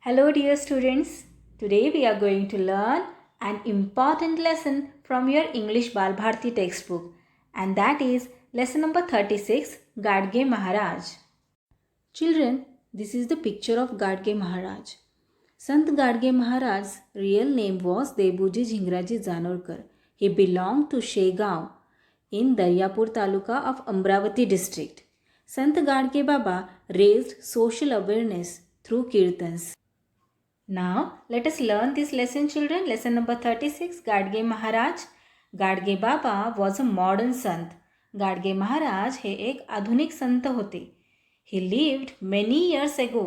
Hello dear students, today we are going to learn an important lesson from your English Balbharti textbook, and that is lesson number 36, Gadge Maharaj. Children, this is the picture of Gadge Maharaj. Sant Gadge Maharaj's real name was Debuji Jhingraji Zanorkar. He belonged to Shegaon in Daryapur Taluka of Amravati district. Sant Gadge Baba raised social awareness through kirtans. Now, let us learn this lesson, children. Lesson number 36, Gadge Maharaj. Gadge Baba was a modern sant. Gadge Maharaj हे एक आधुनिक संत होते. He lived many years ago,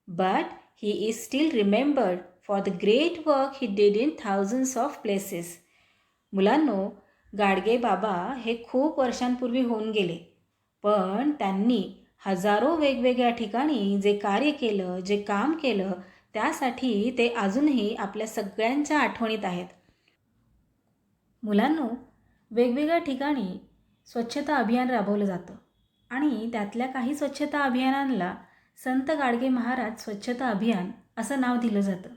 but he is still remembered for the great work he did in thousands of places. मुलांनो, गाडगे बाबा हे खूप वर्षांपूर्वी होऊन गेले, पण त्यांनी हजारो वेगवेगळ्या ठिकाणी जे कार्य केलं, जे काम केलं, त्यासाठी ते अजूनही आपल्या सगळ्यांच्या आठवणीत आहेत. मुलांनो, वेगवेगळ्या ठिकाणी स्वच्छता अभियान राबवलं जातं आणि त्यातल्या काही स्वच्छता अभियानांना संत गाडगे महाराज स्वच्छता अभियान असं नाव दिलं जातं.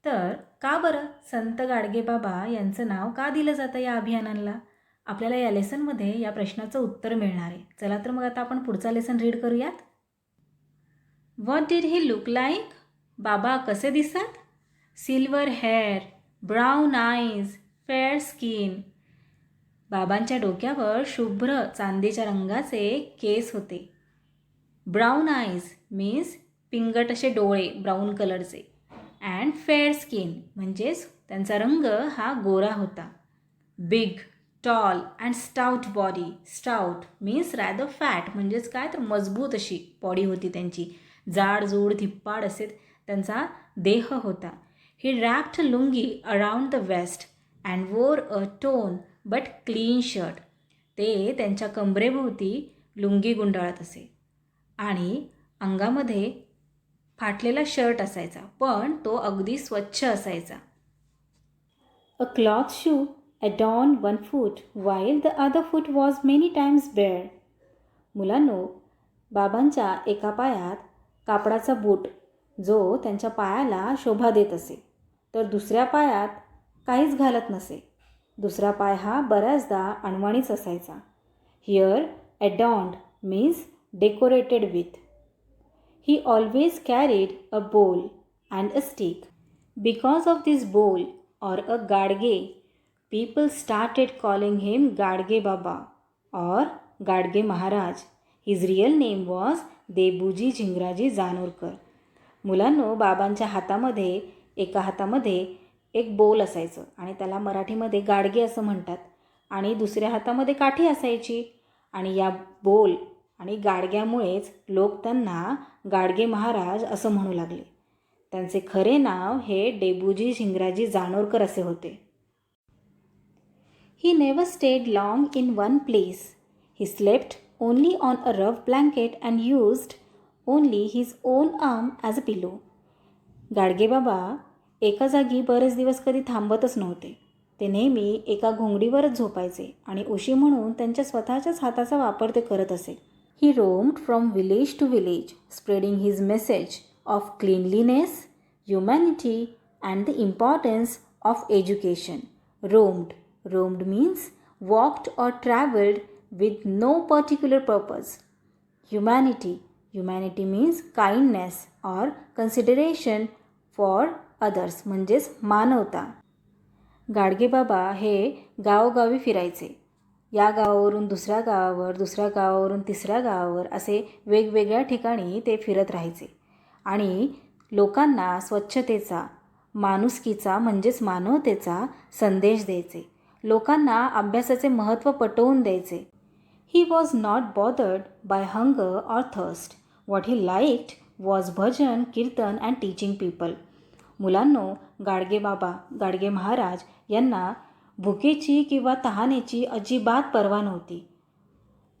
तर का बरं संत गाडगे बाबा यांचं नाव का दिलं जातं या अभियानांना? आपल्याला या लेसनमध्ये या प्रश्नाचं उत्तर मिळणार आहे. चला तर मग आता आपण पुढचा लेसन रीड करूयात. What did he look like? बाबा कसे दिसत? Silver hair, brown eyes, fair skin. बाबांच्या डोक्यावर शुभ्र चांदीच्या रंगाचे केस होते. ब्राऊन आईज मीन्स पिंगट असे डोळे ब्राऊन कलरचे. अँड फेअर स्किन म्हणजेच त्यांचा रंग हा गोरा होता. Big, tall and stout body. Stout means rather fat म्हणजेच काय तर मजबूत अशी बॉडी होती त्यांची. जाडजूड धिप्पाड असे त्यांचा देह होता. He wrapped lungi around the waist and wore a torn but clean shirt. ते त्यांच्या कमरेभोवती लुंगी गुंडाळत असे आणि अंगामध्ये फाटलेला शर्ट असायचा, पण तो अगदी स्वच्छ असायचा. अ cloth shoe adorned one foot while the other foot was many times bare. मुलांनो, बाबांच्या एका पायात कापडाचा बूट जो त्यांच्या पायाला शोभा देत असे, तर दुसऱ्या पायात काहीच घालत नसे. दुसरा पाय हा बऱ्याचदा अणवणीच असायचा. Here adorned means decorated with. He always carried a bowl and a stick. Because of this bowl or a gadge, people started calling him Gadge Baba or Gadge Maharaj. His real name was Debuji Jhingraji Zanorkar. मुलांनो, बाबांच्या हातामध्ये एका हातामध्ये एक बोल असायचं आणि त्याला मराठीमध्ये गाडगे असं म्हणतात, आणि दुसऱ्या हातामध्ये काठी असायची. आणि या बोल आणि गाडग्यामुळेच लोक त्यांना गाडगे महाराज असं म्हणू लागले. त्यांचे खरे नाव हे डेबूजी झिंगराजी जानोरकर असे होते. He never stayed long in one place. He slept only on a rough blanket and used only his own arm as a pillow. Gadge Baba एका जागी बरेच दिवस कधी थांबतच नव्हते. ते नेहमी एका घोंगडीवरच झोपायचे आणि उशी म्हणून त्यांच्या स्वतःच्याच हाताचा वापर ते करत असे. He roamed from village to village, spreading his message of cleanliness, humanity and the importance of education. Roamed means walked or traveled with no particular purpose. Humanity means kindness or consideration for others म्हणजेच मानवता. गाडगे बाबा हे गावोगावी फिरायचे. या गावावरून दुसऱ्या गावावर, दुसऱ्या गावावरून तिसऱ्या गावावर असे वेगवेगळ्या ठिकाणी ते फिरत राहायचे आणि लोकांना स्वच्छतेचा, माणुसकीचा म्हणजेच मानवतेचा संदेश द्यायचे. लोकांना अभ्यासाचे महत्त्व पटवून द्यायचे. He was not bothered by hunger or thirst. What he liked was bhajan, kirtan and teaching people. मुलांनो, गाडगे महाराज यांना भुकेची किंवा तहानेची अजिबात पर्वा नव्हती.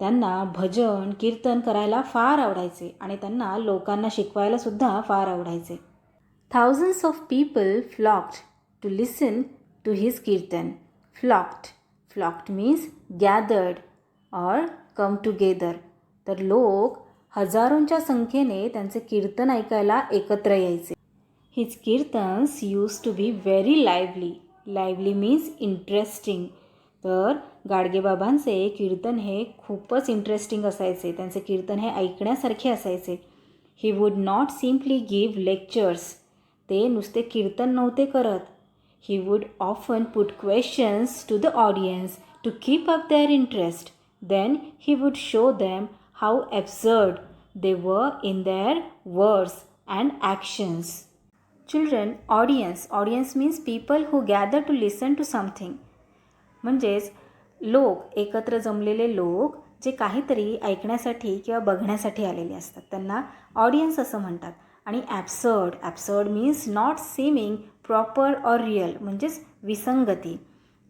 त्यांना भजन, कीर्तन करायला फार आवडायचे आणि त्यांना लोकांना शिकवायला सुद्धा फार आवडायचे. Thousands of people flocked to listen to his kirtan. Flocked means gathered or come together. तर लोक हजारोंच्या संख्येने त्यांचे कीर्तन ऐकायला एकत्र यायचे. His kirtans used to be very lively. Lively means interesting. तर गाडगेबाबांचे कीर्तन हे खूपच इंटरेस्टिंग असायचे. त्यांचे कीर्तन हे ऐकण्यासारखे असायचे. He would not simply give lectures. ते नुसते कीर्तन नव्हते करत. He would often put questions to the audience to keep up their interest. Then he would show them how absurd they were in their words and actions. Children, audience means people who gather to listen to something. म्हणजेच लोक, एकत्र जमलेले लोक जे काहीतरी ऐकण्यासाठी किंवा बघण्यासाठी आलेले असतात त्यांना ऑडियन्स असं म्हणतात. आणि absurd means not seeming proper or real, म्हणजेच विसंगती.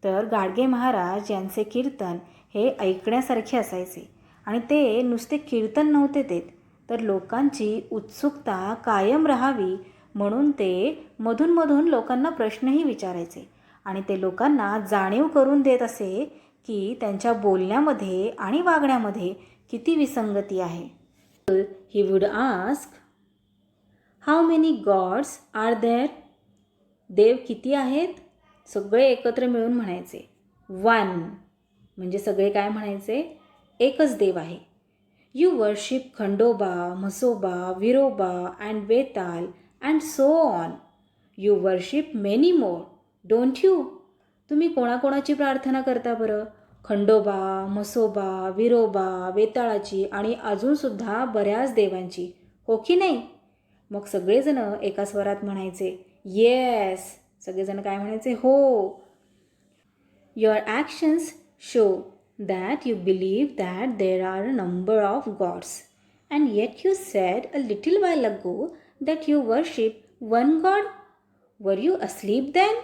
तर गाडगे महाराज यांचे कीर्तन हे ऐकण्यासारखे असायचे आणि ते नुसते कीर्तन नव्हते देत, तर लोकांची उत्सुकता कायम राहावी म्हणून ते मधून लोकांना प्रश्नही विचारायचे आणि ते लोकांना जाणीव करून देत असे की त्यांच्या बोलण्यामध्ये आणि वागण्यामध्ये किती विसंगती आहे. He would ask, how many gods are there? देव किती आहेत? सगळे एकत्र मिळून म्हणायचे 1. म्हणजे सगळे काय म्हणायचे? एकच देव आहे. You worship Khandoba, Mhasoba, विरोबा and बेताल and so on. You worship many more, don't you? तुम्ही कोणाकोणाची प्रार्थना करता बरं? खंडोबा, म्हसोबा, विरोबा, वेताळाची आणि अजूनसुद्धा बऱ्याच देवांची, हो की नाही? मग सगळेजण एका स्वरात म्हणायचे येस. सगळेजण काय म्हणायचे? हो. Your actions show that you believe that there are a number of gods, and yet you said a little while ago that you worship one God. Were you asleep then?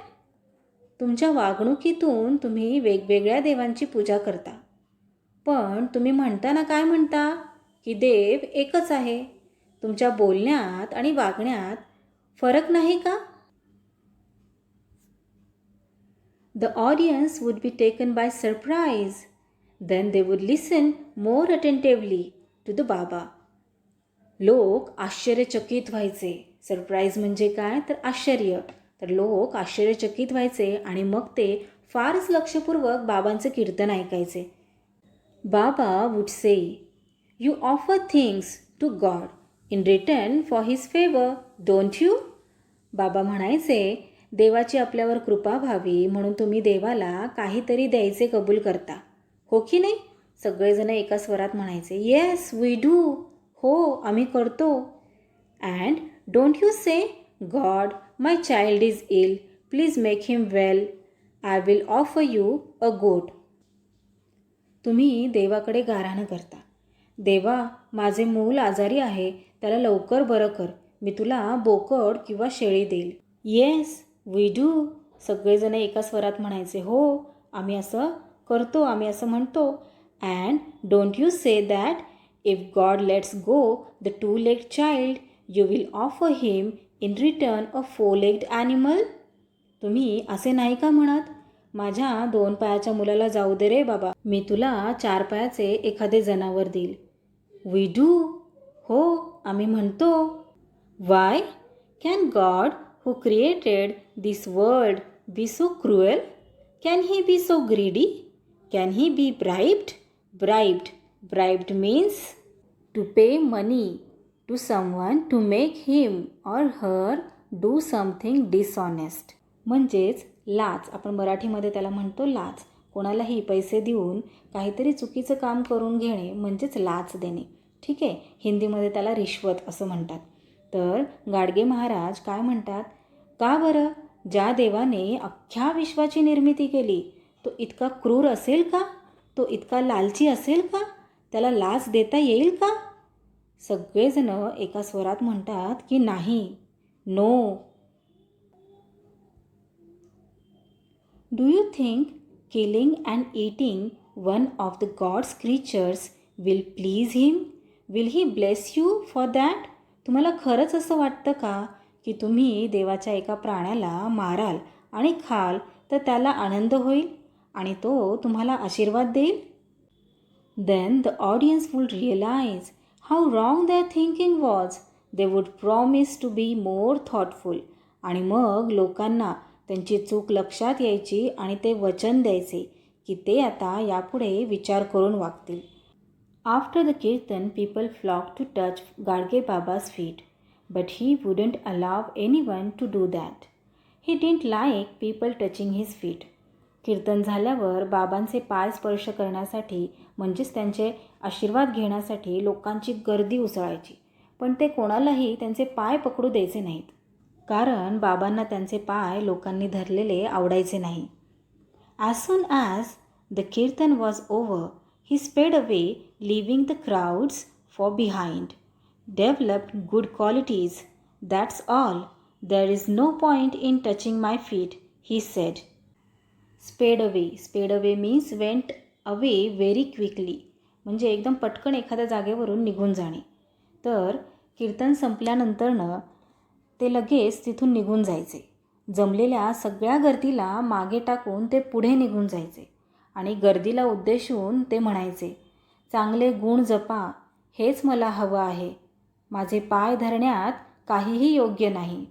तुमच्या वागणुकीतून तुम्ही वेगवेगळ्या देवांची पूजा करता, पण तुम्ही म्हणताना काय म्हणता? की देव एकच आहे. तुमच्या बोलण्यात आणि वागण्यात फरक नाही का? The audience would be taken by surprise. Then they would listen more attentively to the Baba. लोक आश्चर्यचकित व्हायचे. सरप्राईज म्हणजे काय? तर आश्चर्य. तर लोक आश्चर्यचकित व्हायचे आणि मग ते फारच लक्षपूर्वक बाबांचं कीर्तन ऐकायचे. Baba would say, you offer things to God in return for his favour, don't you? Baba म्हणायचे, देवाची आपल्यावर कृपा व्हावी म्हणून तुम्ही देवाला काहीतरी द्यायचे कबूल करता, हो की नाही? सगळेजण एका स्वरात म्हणायचे येस वी डू. हो, आम्ही करतो. And don't you say, God my child is ill, please make him well, I will offer you a goat. तुम्ही देवाकडे गाऱ्हाणं करता, देवा माझे मूल आजारी आहे, त्याला लवकर बरं कर, मी तुला बोकड किंवा शेळी देईल. Yes we do. सगळेजण एका स्वरात म्हणायचे हो, आम्ही असं करतो, आम्ही असं म्हणतो. And don't you say that if God let's go the 2-legged child, you will offer him in return a 4-legged animal. तुम्ही असे नाही का म्हणत, माझ्या 2 पायाच्या मुलाला जाऊ दे रे बाबा, मी तुला 4 पायाचे एखादे जनावर देईल. We do. हो, आम्ही म्हणतो. Why can God who created this world be so cruel? Can he be so greedy? Can he be bribed? Bribed means to pay money to someone to make him or her do something dishonest. म्हणजेच लाच, आपण मराठीमध्ये त्याला म्हणतो लाच. कोणालाही पैसे देऊन काहीतरी चुकीचं काम करून घेणे म्हणजेच लाच देणे. ठीक आहे, हिंदीमध्ये त्याला रिश्वत असं म्हणतात. तर गाडगे महाराज काय म्हणतात? का बरं? ज्या देवाने अख्ख्या विश्वाची निर्मिती केली तो इतका क्रूर असेल का? तो इतका लालची असेल का? त्याला लाच देता येईल का? सगळेजण एका स्वरात म्हणतात की नाही, no. Do you think killing and eating one of the God's creatures will please him? Will he bless you for that? तुम्हाला खरंच असं वाटतं का की तुम्ही देवाच्या एका प्राण्याला माराल आणि खाल तर त्याला आनंद होईल आणि तो तुम्हाला आशीर्वाद देईल? Then the audience will realize how wrong their thinking was. They would promise to be more thoughtful. आणि मग लोकांना त्यांची चूक लक्षात यायची आणि ते वचन द्यायचे की ते आता यापुढे विचार करून वागतील. After the kirtan people flock to touch Gadge Baba's feet, but he wouldn't allow anyone to do that. He didn't like people touching his feet. Kirtan झाल्यावर बाबांचे पाय स्पर्श करण्यासाठी म्हणजेच त्यांचे आशीर्वाद घेण्यासाठी लोकांची गर्दी उसळायची, पण ते कोणालाही त्यांचे पाय पकडू द्यायचे नाहीत, कारण बाबांना त्यांचे पाय लोकांनी धरलेले आवडायचे नाही. As soon as the kirtan was over, he sped away, leaving the crowds far behind. Developed good qualities, that's all. There is no point in touching my feet, he said. Sped away means went away very quickly, म्हणजे एकदम पटकन एखाद्या जागेवरून निघून जाणे. तर कीर्तन संपल्यानंतरनं ते लगेच तिथून निघून जायचे. जमलेल्या सगळ्या गर्दीला मागे टाकून ते पुढे निघून जायचे आणि गर्दीला उद्देशून ते म्हणायचे, चांगले गुण जपा, हेच मला हवं आहे. माझे पाय धरण्यात काहीही योग्य नाही.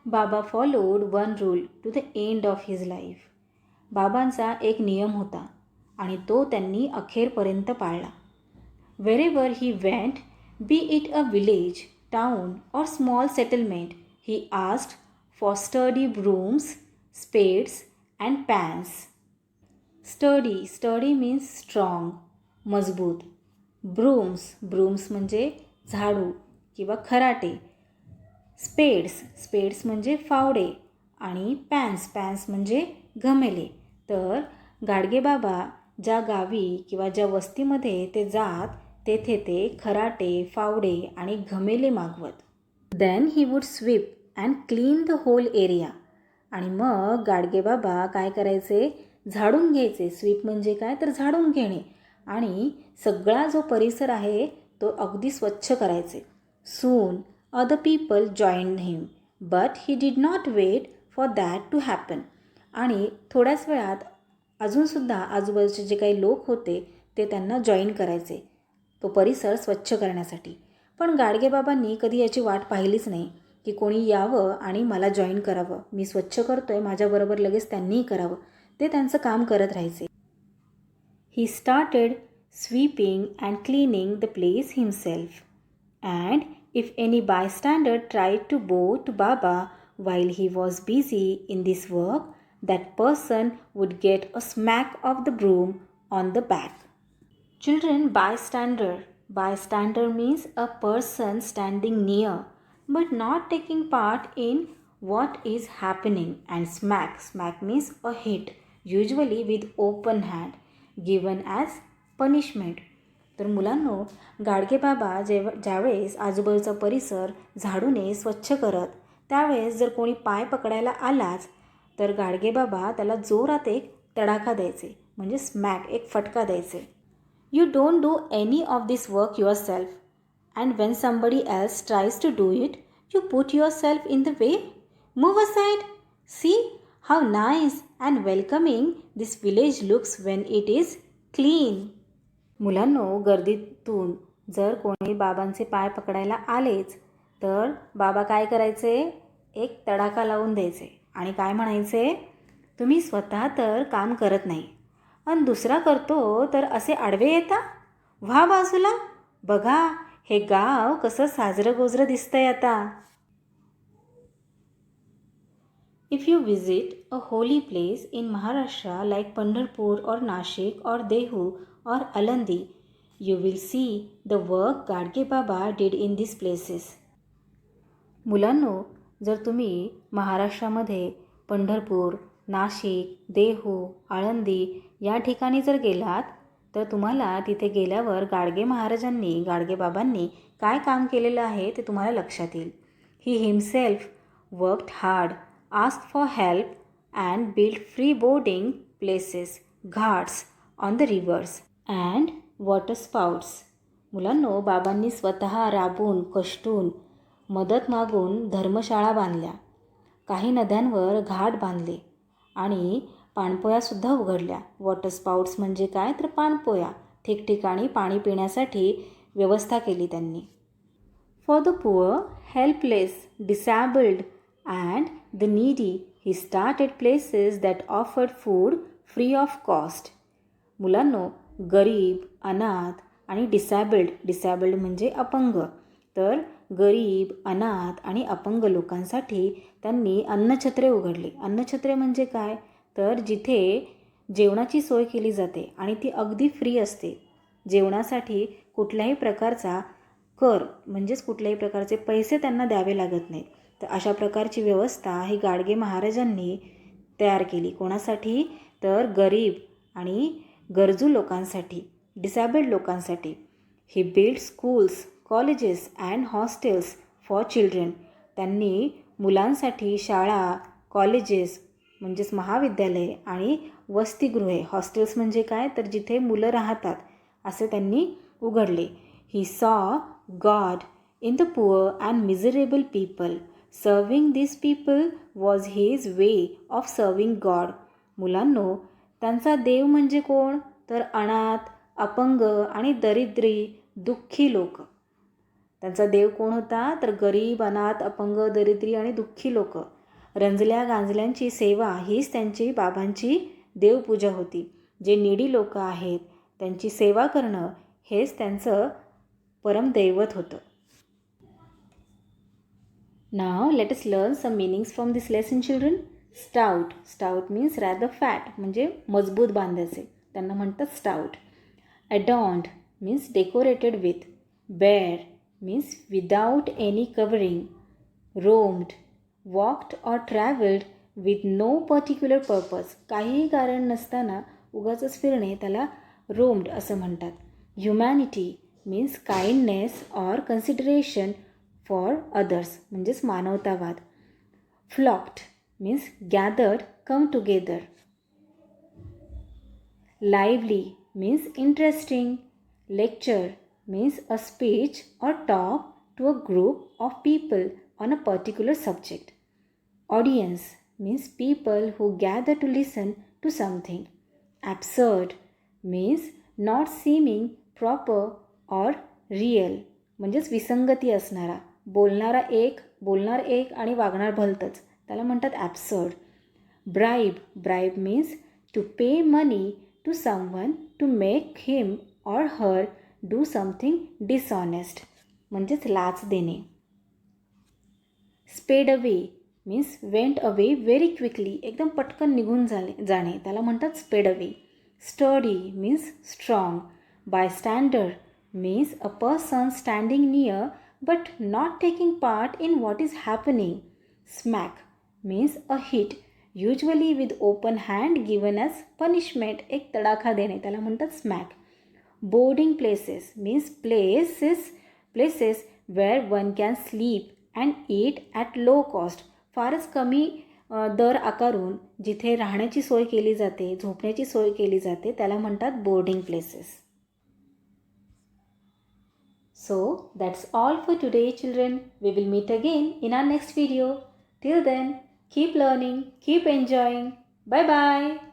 Baba followed one rule to the end of his life. बाबांचा एक नियम होता आणि तो त्यांनी अखेरपर्यंत पाळला. Wherever he went, be it a village, town, or small settlement, he asked for sturdy brooms, spades, and pans. Sturdy means strong, मजबूत. Brooms म्हणजे झाडू किंवा खराटे. स्पेड्स म्हणजे फावडे. आणि पॅन्स म्हणजे घमेले. तर गाडगेबाबा ज्या गावी किंवा ज्या वस्तीमध्ये ते जात तेथे ते खराटे, फावडे आणि घमेले मागवत. Then he would sweep and clean the whole area. आणि मग गाडगेबाबा काय करायचे, झाडून घ्यायचे. स्वीप म्हणजे काय, तर झाडून घेणे. आणि सगळा जो परिसर आहे तो अगदी स्वच्छ करायचे. Soon other people join him, but he did not wait for that to happen. आणि थोड्याच वेळात अजूनसुद्धा आजूबाजूचे जे काही लोक होते ते त्यांना जॉईन करायचे तो परिसर स्वच्छ करण्यासाठी. पण गाडगेबाबांनी कधी याची वाट पाहिलीच नाही की कोणी यावं आणि मला जॉईन करावं. मी स्वच्छ करतोय, माझ्याबरोबर लगेच त्यांनीही करावं. ते त्यांचं काम करत राहायचे. He started sweeping and cleaning the place himself. And if any bystander tried to bow to Baba while he was busy in this work, that person would get a smack of the broom on the back. Children, bystander means a person standing near but not taking part in what is happening, and smack means a hit, usually with open hand, given as punishment. तर मुलांनो, गाडगेबाबा ज्यावेळेस आजूबाजूचा परिसर झाडूने स्वच्छ करत, त्यावेळेस जर कोणी पाय पकडायला आलाच तर गाडगेबाबा त्याला जोरात एक तडाखा द्यायचे, म्हणजे स्मॅक, एक फटका द्यायचे. You don't do any of this work yourself, and when somebody else tries to do it, you put yourself in the way. Move aside. See how nice and welcoming this village looks when it is clean. मुलांनो, गर्दीतून जर कोणी बाबांचे पाय पकडायला आलेच तर बाबा काय करायचे, एक तडाखा लावून द्यायचे आणि काय म्हणायचे, तुम्ही स्वतः तर काम करत नाही आणि दुसरा करतो तर असे आडवे येता, व्हा बाजूला, बघा हे गाव कसं साजरं गोजरं दिसतंय आता. If you visit a holy place in Maharashtra like Pandharpur और नाशिक और देहू और Alandi, you will see the work Gadge Baba did in these places. मुलांनो, जर तुम्ही महाराष्ट्रामध्ये पंढरपूर, नाशिक, देहू, आळंदी या ठिकाणी जर गेलात तर तुम्हाला तिथे गेल्यावर गाडगे महाराजांनी, गाडगे बाबांनी काय काम केलेलं आहे ते तुम्हाला लक्षात येईल. He himself worked hard, asked for help and build free boarding places, Ghats on the reverse and water sprouts. मुलांनो, बाबांनी स्वतः राबून, कष्टून, मदत मागून धर्मशाळा बांधल्या, काही नद्यांवर घाट बांधले आणि पाणपोयासुद्धा उघडल्या. वॉटर स्पाउट्स म्हणजे काय, तर पाणपोया. ठिकठिकाणी पाणी पिण्यासाठी व्यवस्था केली त्यांनी. For the poor, helpless, disabled and the needy he started places that offered food free of cost. मुलांनो, गरीब, अनाथ आणि डिसॅबल्ड म्हणजे अपंग, तर गरीब, अनाथ आणि अपंग लोकांसाठी त्यांनी अन्नछत्रे उघडली. अन्नछत्रे म्हणजे काय, तर जिथे जेवणाची सोय केली जाते आणि ती अगदी फ्री असते. जेवणासाठी कुठल्याही प्रकारचा कर म्हणजेच कुठल्याही प्रकारचे पैसे त्यांना द्यावे लागत नाहीत. तर अशा प्रकारची व्यवस्था ही गाडगे महाराजांनी तयार केली. कोणासाठी, तर गरीब आणि गरजू लोकांसाठी, डिसॅबल्ड लोकांसाठी. He build schools, colleges and hostels for children. त्यांनी मुलांसाठी शाळा, कॉलेजेस म्हणजेच महाविद्यालय आणि वसतिगृहे, हॉस्टेल्स म्हणजे काय, तर जिथे मुलं राहतात असे त्यांनी उघडले. He saw God in the poor and miserable people. Serving this people was his way of serving God. मुलांनो, त्यांचा देव म्हणजे कोण, तर अनाथ, अपंग आणि दरिद्री, दुःखी लोक. त्यांचा देव कोण होता, तर गरीब, अनाथ, अपंग, दरिद्री आणि दुःखी लोक. रंजल्या गांजल्यांची सेवा हीच त्यांची बाबांची देवपूजा होती. जे निडी लोक आहेत त्यांची सेवा करणं हेच त्यांचं परमदैवत होतं. Now let us learn some meanings from this lesson, children. Stout means rather fat, म्हणजे मजबूत बांधायचे, त्यांना म्हणतात stout. Adorned means decorated with. Bare means without any covering. Roamed, walked or traveled with no particular purpose. काहीही कारण नसताना उगाचच फिरणे त्याला roamed असं म्हणतात. Humanity means kindness or consideration for others, म्हणजेच मानवतावाद. Flocked means gathered, come together. Lively means interesting. Lecture means a speech or talk to a group of people on a particular subject. Audience means people who gather to listen to something. Absurd means not seeming proper or real, म्हणजेच विसंगती असणारा, बोलणार एक आणि वागणार भलतंच, त्याला म्हणतात absurd. Bribe means to pay money to someone to make him or her do something dishonest, म्हणजेच लाच देणे. Sped away means went away very quickly, एकदम पटकन निघून जाणे, त्याला म्हणतात sped away. Sturdy means strong. Bystander means a person standing near but not taking part in what is happening. Smack means a hit, usually with open hand given as punishment, एक तडाखा देणे, त्याला म्हणतात smack. Boarding places means places where one can sleep and eat at low cost. फारच कमी दर आकारून जिथे राहण्याची सोय केली जाते, झोपण्याची सोय केली जाते, त्याला म्हणतात boarding places. So that's all for today, children. We will meet again in our next video. Till then, keep learning, keep enjoying. Bye bye.